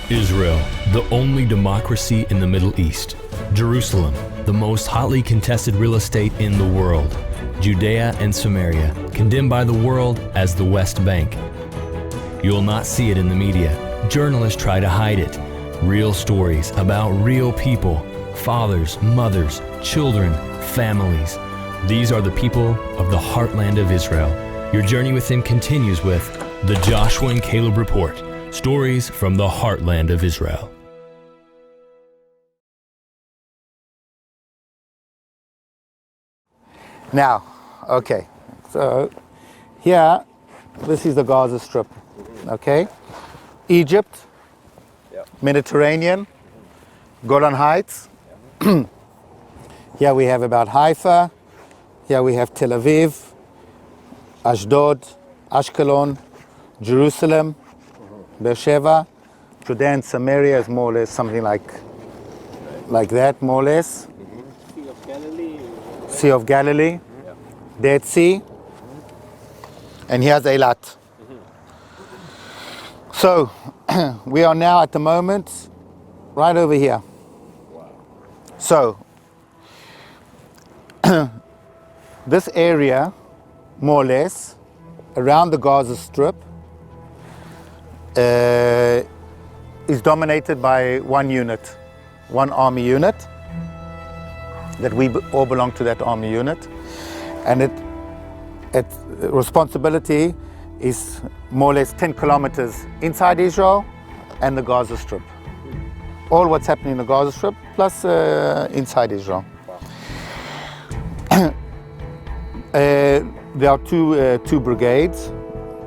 Israel, the only democracy in the Middle East. Jerusalem, the most hotly contested real estate in the world. Judea and Samaria, condemned by the world as the West Bank. You'll not see it in the media. Journalists try to hide it. Real stories about real people, fathers, mothers, children, families. These are the people of the heartland of Israel. Your journey with them continues with the Joshua and Caleb Report. Stories from the heartland of Israel. Now, okay, so here, this is the Gaza Strip, okay? Egypt, Mediterranean, Golan Heights. Here we have about Haifa. Here we have Tel Aviv, Ashdod, Ashkelon, Jerusalem, Beersheba. Judea and Samaria is more or less something like that, more or less. Sea of Galilee. Sea of Galilee, Dead Sea, and here's Eilat. So we are now at the moment right over here. So this area, more or less, around the Gaza Strip, is dominated by one unit, one army unit, that we all belong to that army unit, and its responsibility is more or less 10 kilometers inside Israel and the Gaza Strip. All what's happening in the Gaza Strip plus inside Israel. There are two brigades,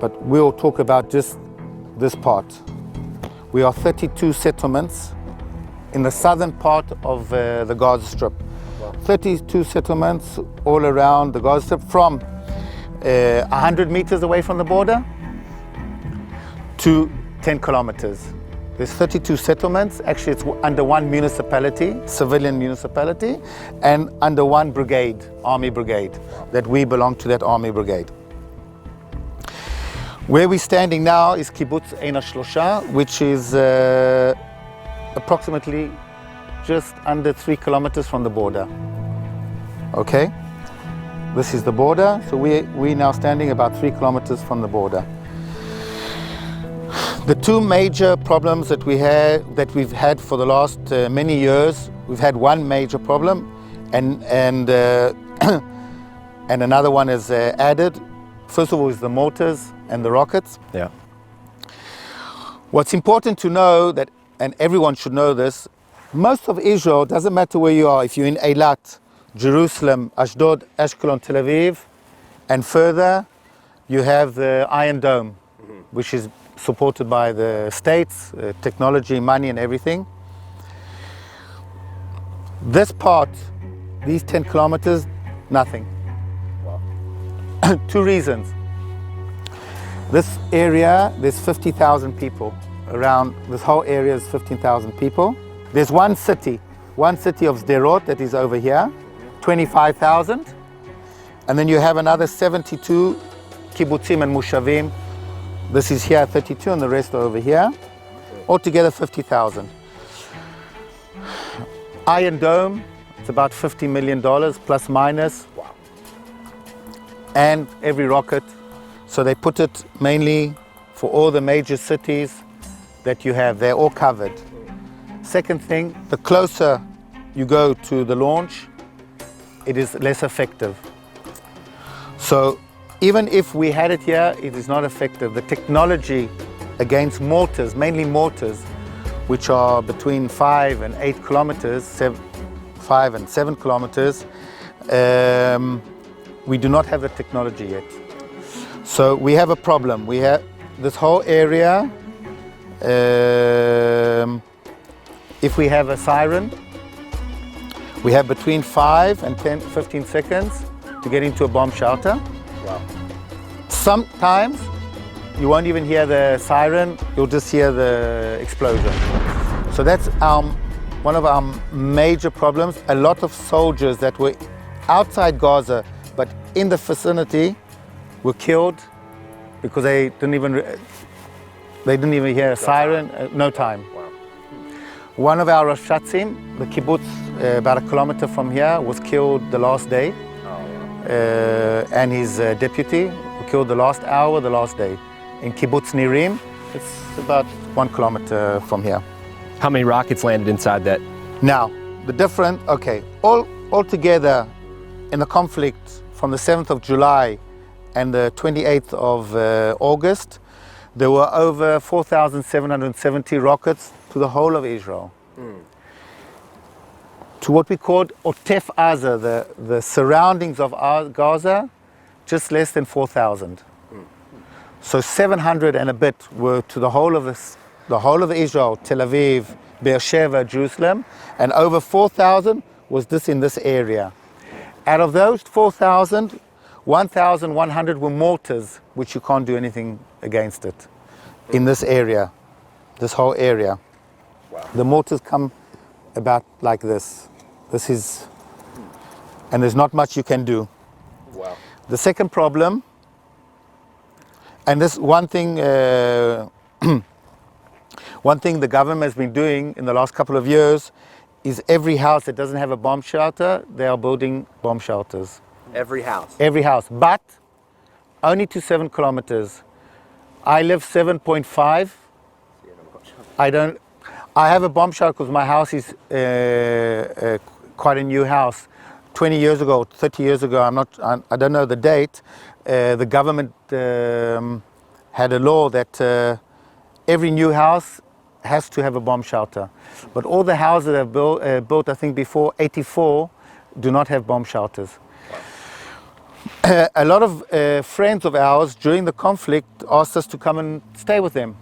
but we'll talk about just this part. We are 32 settlements in the southern part of the Gaza Strip. 32 settlements all around the Gaza Strip, from 100 meters away from the border to 10 kilometers. There's 32 settlements. Actually, it's under one municipality, civilian municipality, and under one brigade, army brigade, that we belong to that army brigade. Where we're standing now is Kibbutz Ein HaShlosha, which is approximately just under 3 kilometers from the border. Okay? This is the border, so we're now standing about 3 kilometers from the border. The two major problems that we've had for the last many years, we've had one major problem, and another one is added. First of all is the mortars and the rockets. Yeah. What's important to know, that, and everyone should know this, most of Israel, doesn't matter where you are, if you're in Eilat, Jerusalem, Ashdod, Ashkelon, Tel Aviv, and further, you have the Iron Dome, which is supported by the states, technology, money, and everything. This part, these 10 kilometers, nothing. Wow. Two reasons. This area, there's 50,000 people. Around this whole area is 15,000 people. There's one city of Sderot that is over here, 25,000. And then you have another 72 kibbutzim and mushavim. This is here 32 and the rest are over here. Altogether 50,000. Iron Dome, it's about $50 million plus minus. Wow. And every rocket. So they put it mainly for all the major cities that you have. They're all covered. Second thing, the closer you go to the launch, it is less effective. So even if we had it here, it is not effective. The technology against mortars, mainly mortars, which are between 5 and 8 kilometers, 5 and 7 kilometers, we do not have the technology yet. So we have a problem. We have this whole area. If we have a siren, we have between 5 and 15 seconds to get into a bomb shelter. Wow. Sometimes you won't even hear the siren, you'll just hear the explosion. So that's one of our major problems. A lot of soldiers that were outside Gaza but in the vicinity were killed because they didn't even hear a siren, no time. Wow. One of our Rashatzim, the kibbutz about a kilometer from here, was killed the last day. And his deputy were killed the last hour, the last day. In kibbutz Nirim, it's about 1 kilometer from here. How many rockets landed inside that? Now, the different, okay, all together in the conflict from the 7th of July and the 28th of August, there were over 4,770 rockets to the whole of Israel. To what we called Otef Aza, the surroundings of Gaza, just less than 4,000. So 700 and a bit were to the whole of Israel, Tel Aviv, Beersheba, Jerusalem, and over 4,000 was in this area. Out of those 4,000, 1,100 were mortars, which you can't do anything against it in this area, this whole area. Wow. The mortars come about like this. And there's not much you can do. Wow. The second problem, and this one thing the government has been doing in the last couple of years is every house that doesn't have a bomb shelter, they are building bomb shelters. Every house? Every house, but only to 7 kilometers. I live 7.5. I have a bomb shelter because my house is quite a new house. 20 years ago, 30 years ago, I don't know the date, the government had a law that every new house has to have a bomb shelter. But all the houses that are built, I think before 84, do not have bomb shelters. A lot of friends of ours during the conflict asked us to come and stay with them.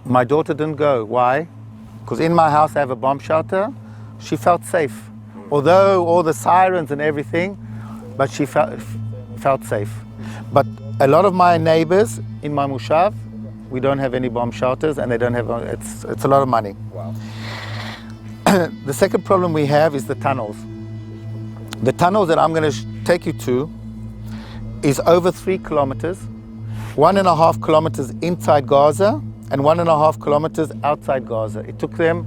My daughter didn't go. Why? Because in my house I have a bomb shelter. She felt safe. Although all the sirens and everything, but she felt safe. But a lot of my neighbors in my Mushav, we don't have any bomb shelters, and they don't have, it's a lot of money. Wow. The second problem we have is the tunnels. The tunnels that I'm going to take you to is over 3 kilometers, 1.5 kilometers inside Gaza, and 1.5 kilometers outside Gaza. It took them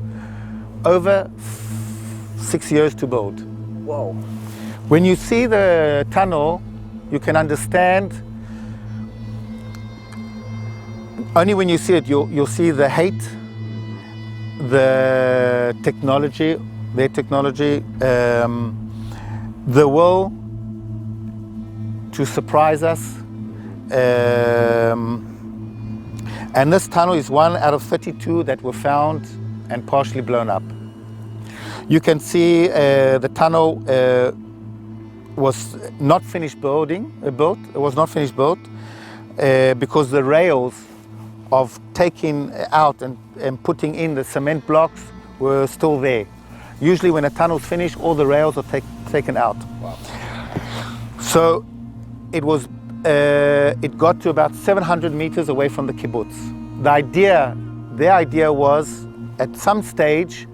over 6 years to build. Whoa. When you see the tunnel, you can understand. Only when you see it, you'll see the hate, the technology, their technology, the will to surprise us. And this tunnel is 1 out of 32 that were found and partially blown up. You can see the tunnel was not finished built. It was not finished built because the rails of taking out and putting in the cement blocks were still there. Usually when a tunnel's finished, all the rails are taken out. Wow. So it got to about 700 meters away from the kibbutz. Their idea was at some stage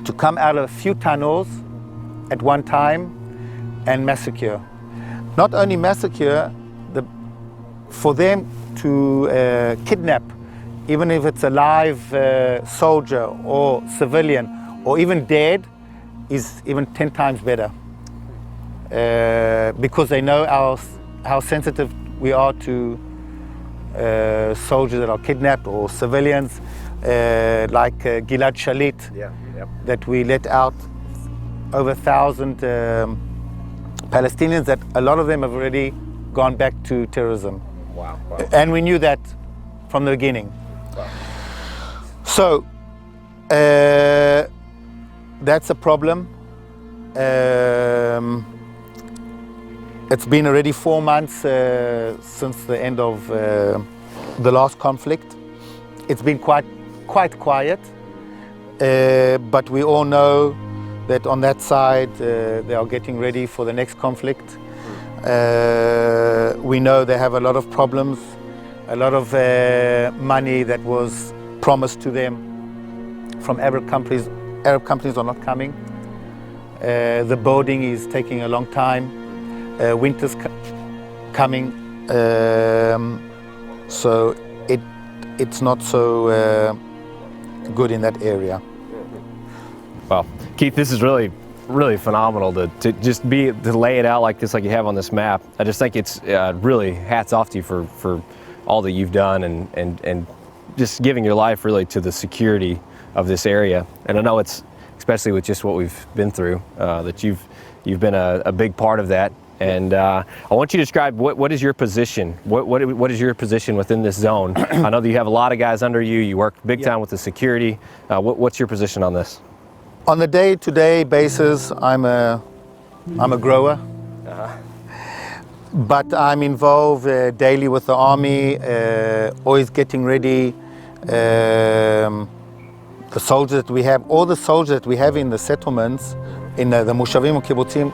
to come out of a few tunnels at one time and massacre. Not only massacre, for them to kidnap, even if it's a live soldier or civilian or even dead, is even 10 times better. Because they know how sensitive we are to soldiers that are kidnapped or civilians, like Gilad Shalit, that we let out over 1,000 Palestinians, that a lot of them have already gone back to terrorism. Wow. And we knew that from the beginning. Wow. So that's a problem. It's been already 4 months since the end of the last conflict. It's been quite quiet, but we all know that on that side they are getting ready for the next conflict. We know they have a lot of problems, a lot of money that was promised to them from Arab countries. Arab countries are not coming. The building is taking a long time. Winter's coming, so it's not so good in that area. Well, Keith, this is really phenomenal to just to lay it out like this, like you have on this map. I just think it's really hats off to you for all that you've done and just giving your life really to the security of this area. And I know it's, especially with just what we've been through, that you've been a big part of that. And I want you to describe what is your position? What is your position within this zone? I know that you have a lot of guys under you. You work big time with the security. What's your position on this? On the day-to-day basis, I'm a grower, but I'm involved daily with the army, always getting ready. The soldiers that we have, all the soldiers that we have in the settlements, in the Moshavim or Kibbutzim,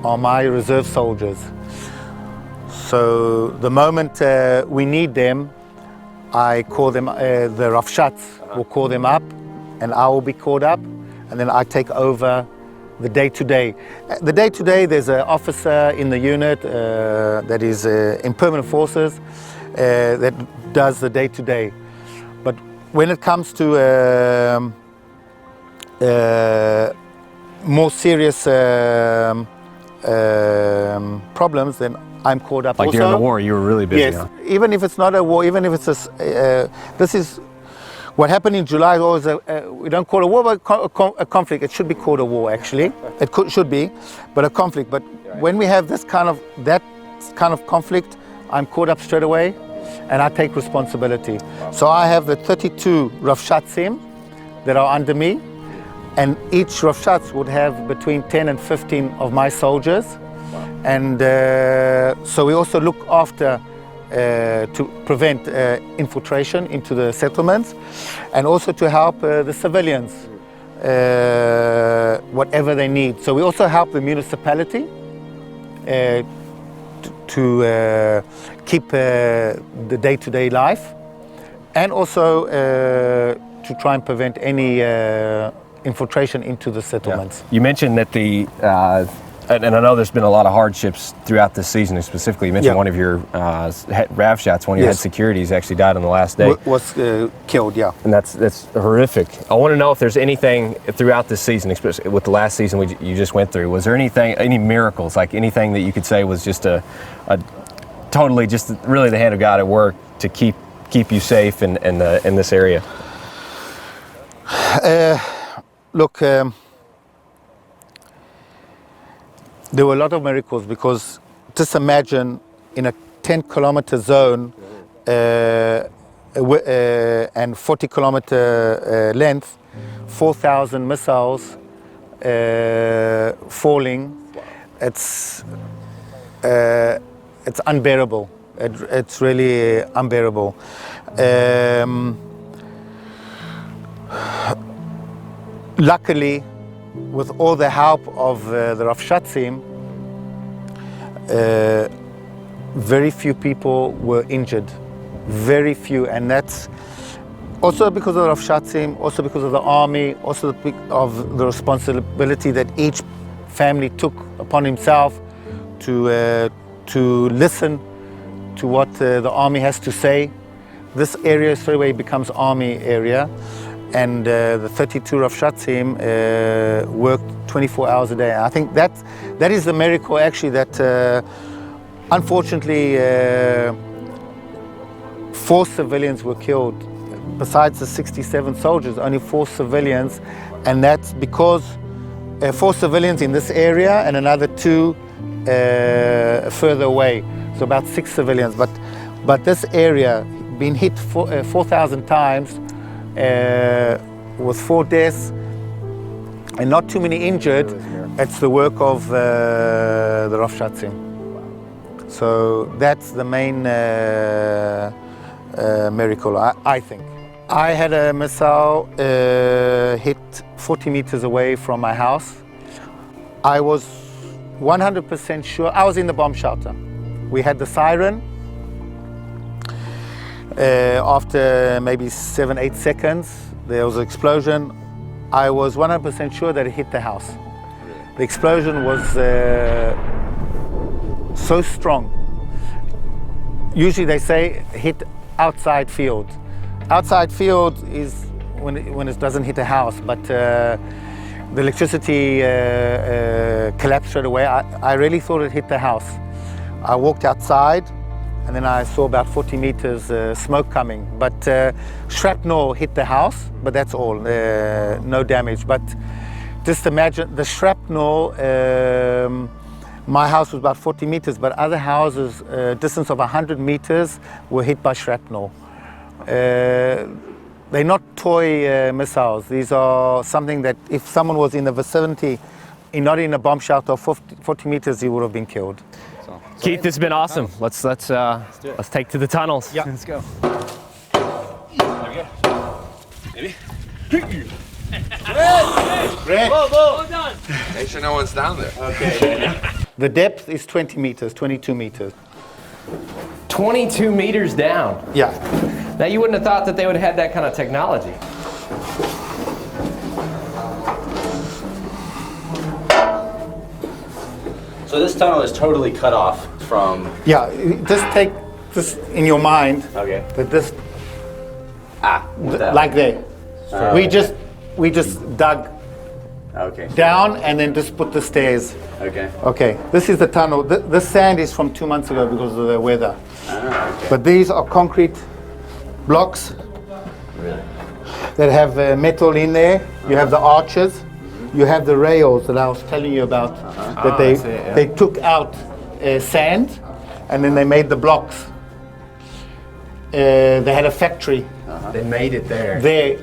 are my reserve soldiers. So the moment we need them, I call them, the Rafshats will call them up, and I will be called up, and then I take over the day-to-day. The day-to-day, there's an officer in the unit that is in permanent forces that does the day-to-day. But when it comes to more serious problems, then I'm called up. Like also, during the war, you were really busy. Yes, Huh? even if it's not a war, even if it's a, this is what happened in July. Was we don't call a war, but a conflict. It should be called a war, actually. It should be, but a conflict. But when we have that kind of conflict, I'm called up straight away, and I take responsibility. So I have the 32 Rafshatzim that are under me, and each Rafshatz would have between 10 and 15 of my soldiers. And so we also look after to prevent infiltration into the settlements, and also to help the civilians, whatever they need. So we also help the municipality to keep the day-to-day life, and also to try and prevent any infiltration into the settlements. Yeah. You mentioned that and I know there's been a lot of hardships throughout this season. Specifically, you mentioned one of your Rafshats, one of your head securities, actually died on the last day. Was killed, yeah. And that's horrific. I want to know if there's anything throughout this season, especially with the last season you just went through, was there any miracles, like anything that you could say was just a totally just really the hand of God at work to keep you safe in this area? Look, there were a lot of miracles, because just imagine in a 10-kilometer zone and 40-kilometer length, 4,000 missiles falling. It's unbearable. It's really unbearable. Luckily, with all the help of the Rafshatzim, very few people were injured. Very few, and that's also because of the Rafshatzim, also because of the army, also of the responsibility that each family took upon himself to listen to what the army has to say. This area straight away becomes army area. And the 32 Rafshatzim worked 24 hours a day. I think that is the miracle, actually, that unfortunately 4 civilians were killed. Besides the 67 soldiers, only 4 civilians, and that's because 4 civilians in this area and another 2 further away. So about 6 civilians. But this area been hit 4,000 times. With 4 deaths and not too many injured, it's the work of the Rafshatzim. So that's the main miracle, I think. I had a missile hit 40 meters away from my house. I was 100% sure. I was in the bomb shelter. We had the siren. After maybe 7-8 seconds, there was an explosion. I was 100% sure that it hit the house. The explosion was so strong. Usually they say hit outside field. Outside field is when it doesn't hit a house, but the electricity collapsed straight away. I really thought it hit the house. I walked outside, and then I saw about 40 meters smoke coming. But shrapnel hit the house, but that's all, no damage. But just imagine the shrapnel, my house was about 40 meters, but other houses, distance of 100 meters, were hit by shrapnel. They're not toy missiles. These are something that if someone was in the vicinity, not in a bomb shelter of 40 meters, he would have been killed. Keith, this has been awesome. Let's take to the tunnels. Yeah. Let's go. Maybe. Red. Well done. Make sure no one's down there. Okay. The depth is 20 meters, 22 meters. 22 meters down. Yeah. Now you wouldn't have thought that they would have had that kind of technology. So this tunnel is totally cut off from. Yeah, just take this in your mind. Okay. That this, That like there. We just dug Okay. down and then just put the stairs. Okay. Okay, this is the tunnel. This sand is from 2 months ago because of the weather. Okay. But these are concrete blocks Really? that have metal in there. You have the arches. You have the rails that I was telling you about. That I see, yeah. they took out sand and then they made the blocks. They had a factory They made it there. there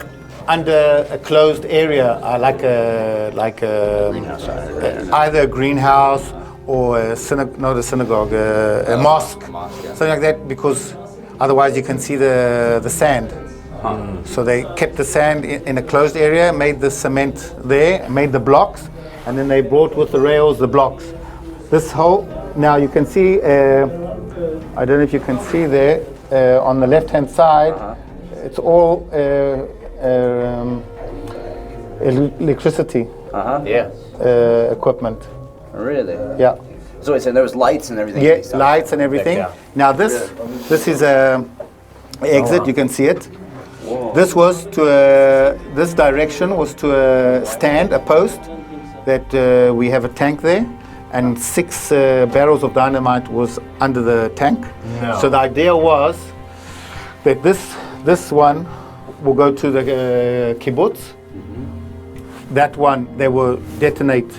under a closed area, like a Greenhouse side, right? either a greenhouse or not a synagogue, a mosque, Mosque, yeah. something like that, because otherwise you can see the sand. So they kept the sand in a closed area, made the cement there, made the blocks, and then they brought with the rails the blocks. This whole, now you can see, I don't know if you can see there, on the left-hand side, it's all electricity Yeah. equipment. Really? Yeah. So it's, and there was lights and everything. Yeah, lights and everything. Yeah. Now this is a exit. You can see it. This was to this direction was to stand a post that we have a tank there, and 6 barrels of dynamite was under the tank. No. So the idea was that this one will go to the kibbutz. That one they will detonate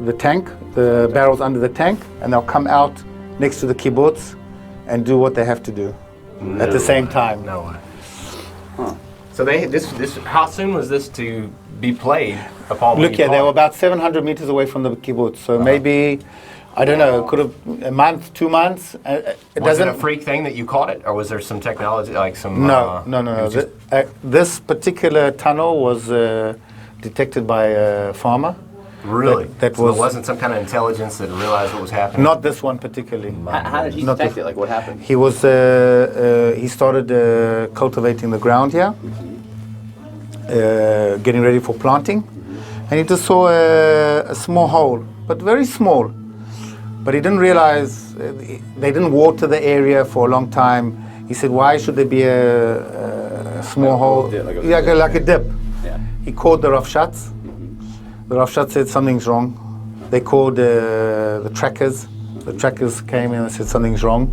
the tank, the barrels under the tank, and they'll come out next to the kibbutz and do what they have to do at the same time. No way. So this how soon was this to be played upon? Look here, they were about 700 meters away from the kibbutz, so maybe, I don't know, it could have a month, 2 months. It Was doesn't. it a freak thing that you caught it, or was there some technology, like some? No. it was just- This particular tunnel was detected by a farmer. really? that So was- there wasn't some kind of intelligence that realized what was happening. Not this one particularly. How did he Not detect the- it? Like what happened? He was he started cultivating the ground here, getting ready for planting, and he just saw a small hole, but very small. But he didn't realize they didn't water the area for a long time. He said, "Why should there be a small hole? dip, like a- Yeah, like a dip?" Yeah. He called the Rafshats. The Rafshat said something's wrong. They called the trackers. The trackers came in and said something's wrong,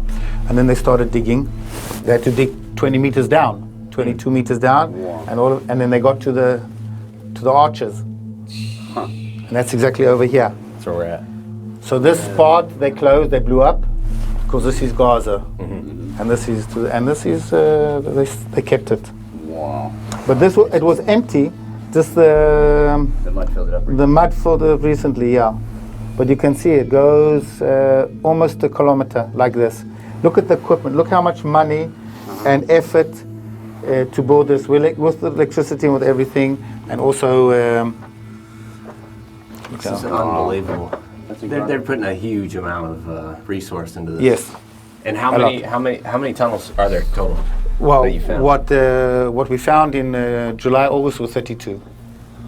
and then they started digging. They had to dig 20 meters down, 22 meters down, and then they got to the arches, and that's exactly over here. That's where we're at. So this part they closed, they blew up, because this is Gaza, and this is they kept it. Wow. But it was empty. Just The mud filled it up. the mud filled it recently, yeah. But you can see it goes almost a kilometer like this. Look at the equipment. Look how much money and effort to build this with the electricity and with everything, and also. This is unbelievable. That's They're incredible. putting a huge amount of resource into this. Yes. And how A many lot. how many tunnels are there total? Well, that you found? what we found in July, August was 32.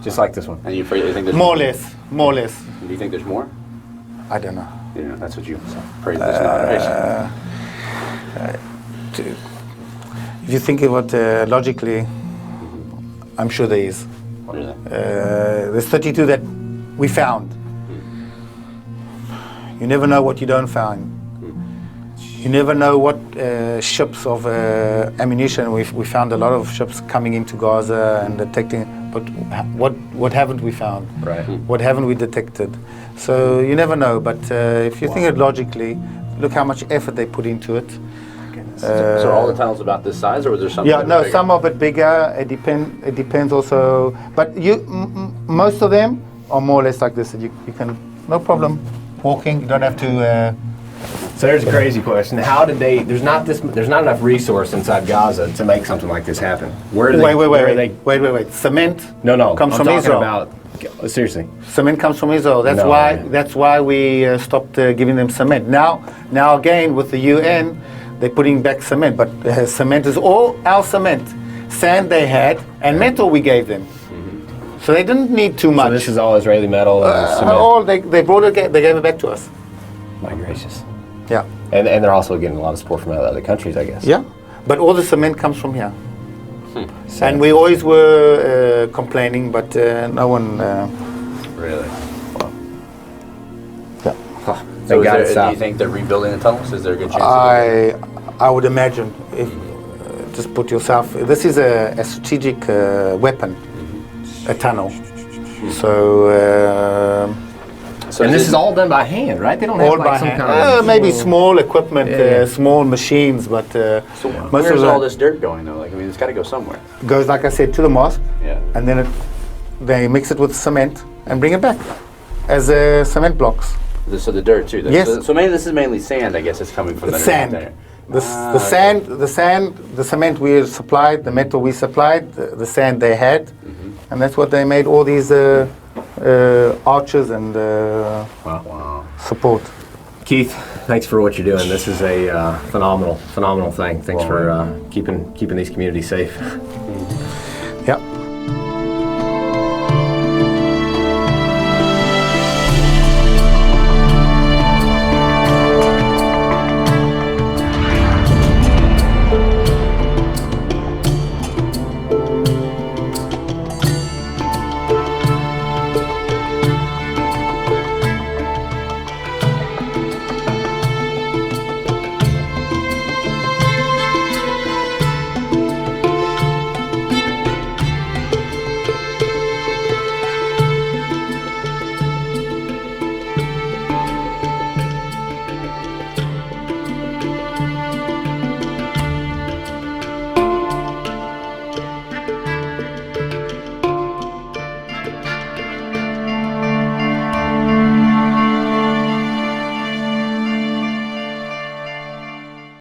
Just like this one. And you think there's More or less. More or less. Do you think there's more? I don't know. You know, that's what you pray that there's not. Right? If you think about logically, I'm sure there is. What is that? There's 32 that we found. You never know what you don't find. You never know what ships of ammunition. We found a lot of ships coming into Gaza and detecting, but what haven't we found? Right. What haven't we detected? So you never know, but if you think it logically, look how much effort they put into it. So are all the tunnels about this size, or was there something? Yeah, that was no, bigger? some are a bit bigger. It depends also, but most of them are more or less like this. You can, no problem, walking. You don't have to. So there's a crazy question. How did they? There's not enough resource inside Gaza to make something like this happen. Where do they? Wait. Cement. No. Comes I'm from talking Israel. About seriously. Cement comes from Israel. That's No, why. man. That's why we stopped giving them cement. Now again with the UN, they're putting back cement. But cement is all our cement. Sand they had, and metal we gave them. So they didn't need too much. So this is all Israeli metal and cement. all they brought it. They gave it back to us. My gracious. Yeah. And they're also getting a lot of support from other countries, I guess. Yeah. But all the cement comes from here. So- And we always were complaining, but no one. Really? Yeah. So God it's do stopped. you think they're rebuilding the tunnels? Is there a good chance? I would imagine if just put yourself. This is a strategic weapon, a tunnel. So. So And this is all done by hand, right? They don't have all like by some hand. kind of Maybe small equipment, Yeah. small machines, but So most where's of all it this dirt going though? Like, I mean, it's got to go somewhere. goes, like I said, to the mosque, Yeah. and then they mix it with cement and bring it back as cement blocks. So the dirt too. Yes. So maybe this is mainly sand. I guess it's coming from It's underneath sand. there. The sand, the cement we supplied, the metal we supplied, the sand they had, and that's what they made all these arches and Wow. support. Keith, thanks for what you're doing. This is a phenomenal thing. Thanks for keeping these communities safe. Yeah.